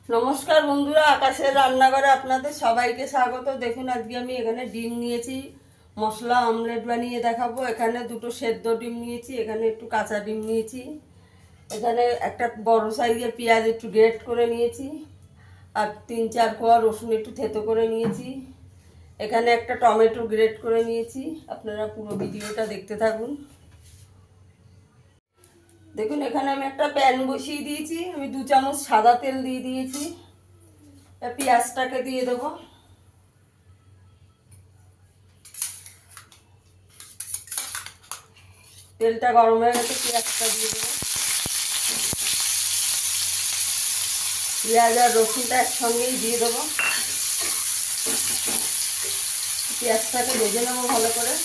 নমস্কার বন্ধুরা, আকাশের রান্নাঘরে আপনাদের সবাইকে স্বাগত। দেখুন আজকে আমি এখানে ডিম নিয়েছি, মশলা অমলেট বানিয়ে দেখাবো। এখানে দুটো সেদ্ধ ডিম নিয়েছি, এখানে একটু কাঁচা ডিম নিয়েছি, এখানে একটা বড় সাইজের পেঁয়াজ একটু গ্রেট করে নিয়েছি, আর 3-4 কোয়া রসুন একটু থেতো করে নিয়েছি, এখানে একটা টমেটো গ্রেট করে নিয়েছি। আপনারা পুরো ভিডিওটা দেখতে থাকুন। দেখুন এখানে আমি একটা প্যান বসিয়ে দিয়েছি, আমি 2 চামচ সাদা তেল দিয়ে দিয়েছি। পেঁয়াজটাকে দিয়ে দেবো। তেলটা গরম হয়ে গেছে, পেঁয়াজটা দিয়ে দেবো। পেঁয়াজ আর রসুনটা একসঙ্গেই দিয়ে দেবো। পেঁয়াজটাকে ভেজে নেবো ভালো করে।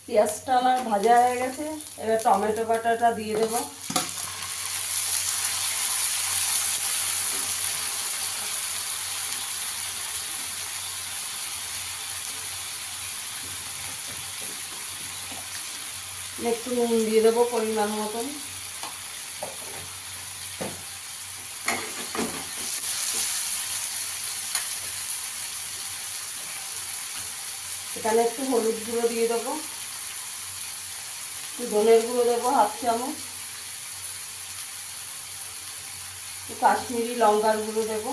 পেঁয়াজটা আমার ভাজা হয়ে গেছে, এবার টমেটো বাটাটা দিয়ে দেবো। একটু নুন দিয়ে দেবো পরিমাণ মতন। এখানে একটু হলুদ গুঁড়ো দিয়ে দেবো, একটু ধনের গুঁড়ো দেবো 1/2 চামচ, একটু কাশ্মীরি লঙ্কার গুঁড়ো দেবো।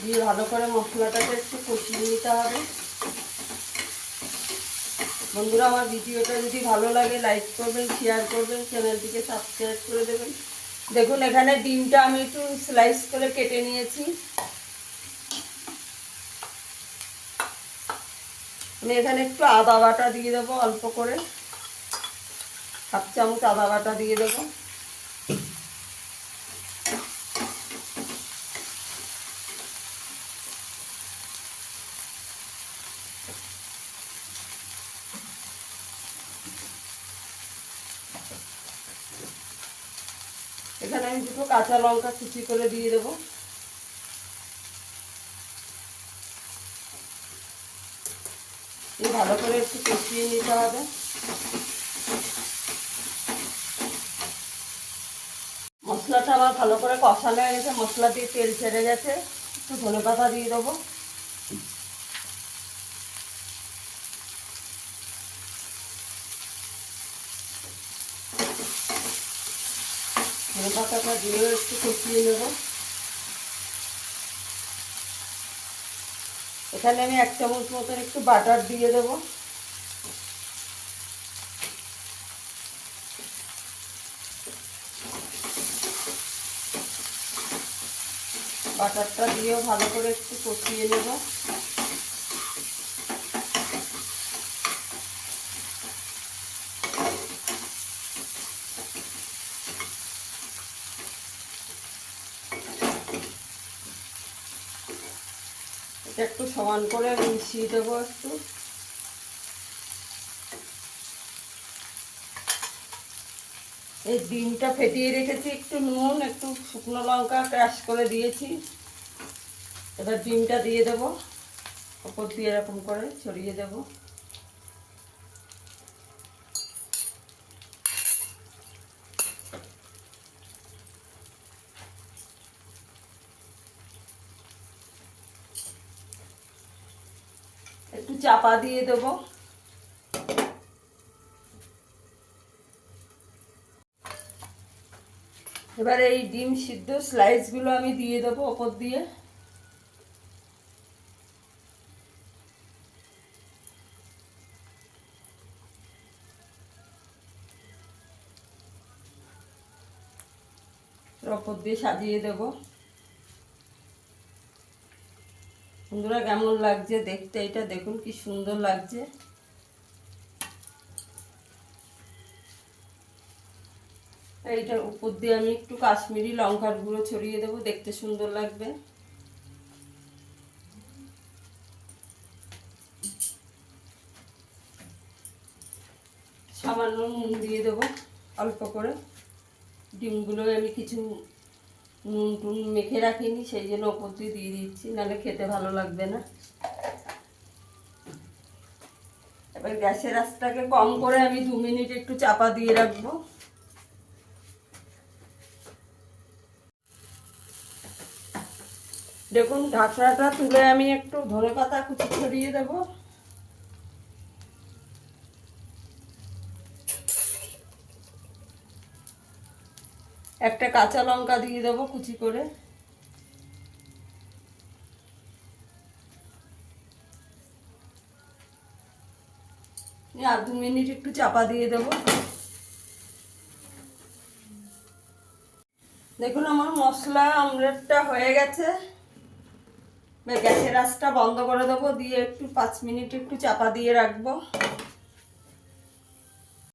দিয়ে ভালো করে মশলাটাকে একটু কষিয়ে নিতে হবে। বন্ধুরা, আমার ভিডিওটা যদি ভালো লাগে লাইক করবেন, শেয়ার করবেন, চ্যানেলটিকে সাবস্ক্রাইব করে দেবেন। দেখুন এখানে ডিমটা আমি একটু স্লাইস করে কেটে নিয়েছি। আমি এখানে একটু আদা বাটা দিয়ে দেবো, অল্প করে 1/2 চামচ আদা বাটা দিয়ে দেবো। এখানে আমি দুটো কাঁচা লঙ্কা কুচি করে দিয়ে দেবো। ভালো করে একটু কষিয়ে নিতে হবে। মশলাটা আমার ভালো করে কষানো হয়ে গেছে, মশলা দিয়ে তেল ছেড়ে গেছে। একটু ধনেপাতা দিয়ে দেবো। ধনেপাতাটা দিয়েও একটু কষিয়ে নেব। এখানে আমি 1 চামচ মতন একটু বাটার দিয়ে দেবো। বাটারটা দিয়েও ভালো করে একটু কষিয়ে নেব। এটা একটু সমান করে মিশিয়ে দেবো একটু। এই ডিমটা ফেটিয়ে রেখেছি, একটু নুন, একটু শুকনো লঙ্কা ক্রাশ করে দিয়েছি। এবার ডিমটা দিয়ে দেবো, ওপর দিয়ে এরকম করে ছড়িয়ে দেবো। একটু চাপা দিয়ে দেবো। এবার এই ডিম সিদ্ধ স্লাইসগুলো আমি দিয়ে দেবো ওপর দিয়ে। ওপর দিয়ে সাজিয়ে দেবো। বন্ধুরা, কেমন লাগছে দেখতে? এটা দেখুন কি সুন্দর লাগছে। এইটার উপর দিয়ে আমি একটু কাশ্মীরি লঙ্কার গুঁড়ো ছড়িয়ে দেবো, দেখতে সুন্দর লাগবে। সামান্য নুন দিয়ে দেবো অল্প করে। ডিমগুলো আমি কিছু নুন টুন মেখে রাখিনি, সেই জন্য ওপর দিয়ে দিচ্ছি, নাহলে খেতে ভালো লাগবে না। এবার গ্যাসের আঁচটাকে কম করে আমি 2 মিনিট একটু চাপা দিয়ে রাখবো। দেখুন ঢাকনাটা তুলে আমি একটু ধনেপাতা কুচি ছড়িয়ে দেবো। একটা কাঁচা লঙ্কা দিয়ে দেবো কুচি করে। আর 2 মিনিট একটু চাপা দিয়ে দেবো। দেখুন আমার মশলা অমলেটটা হয়ে গেছে। গ্যাসের আঁচটা বন্ধ করে দেবো, দিয়ে একটু 5 মিনিট একটু চাপা দিয়ে রাখবো।